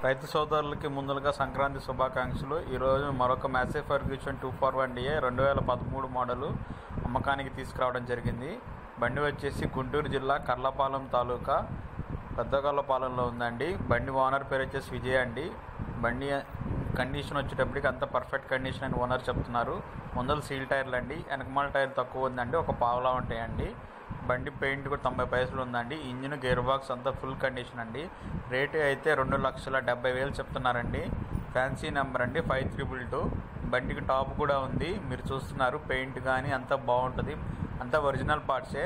రైతు సోదరులకి ముందుగా సంక్రాంతి శుభాకాంక్షలు. ఈరోజు మరొక మ్యాసే ఫర్గ్యూషన్ 241DA 2013 మోడలు అమ్మకానికి తీసుకురావడం జరిగింది. బండి వచ్చేసి గుంటూరు జిల్లా కర్లపాలెం తాలూకా పెద్దగొల్లపాలెంలో ఉందండి. బండి ఓనర్ పేరు వచ్చేసి విజయ్ అండి. బండి కండిషన్ వచ్చేటప్పటికి అంత పర్ఫెక్ట్ కండిషన్ అని ఓనర్ చెప్తున్నారు. ముందర సీల్ టైర్లు అండి, వెనకమాల టైర్ తక్కువ ఉందండి, ఒక పావలా ఉంటాయండి. బండి పెయింట్ కూడా 90 పైసలు ఉందండి. ఇంజిన్ గేర్ బాక్స్ అంతా ఫుల్ కండిషన్ అండి. రేటు అయితే 2,70,000 చెప్తున్నారండి. ఫ్యాన్సీ నెంబర్ అండి 5322. బండికి టాప్ కూడా ఉంది, మీరు చూస్తున్నారు. పెయింట్ కానీ అంతా బాగుంటుంది, అంతా ఒరిజినల్ పార్ట్సే.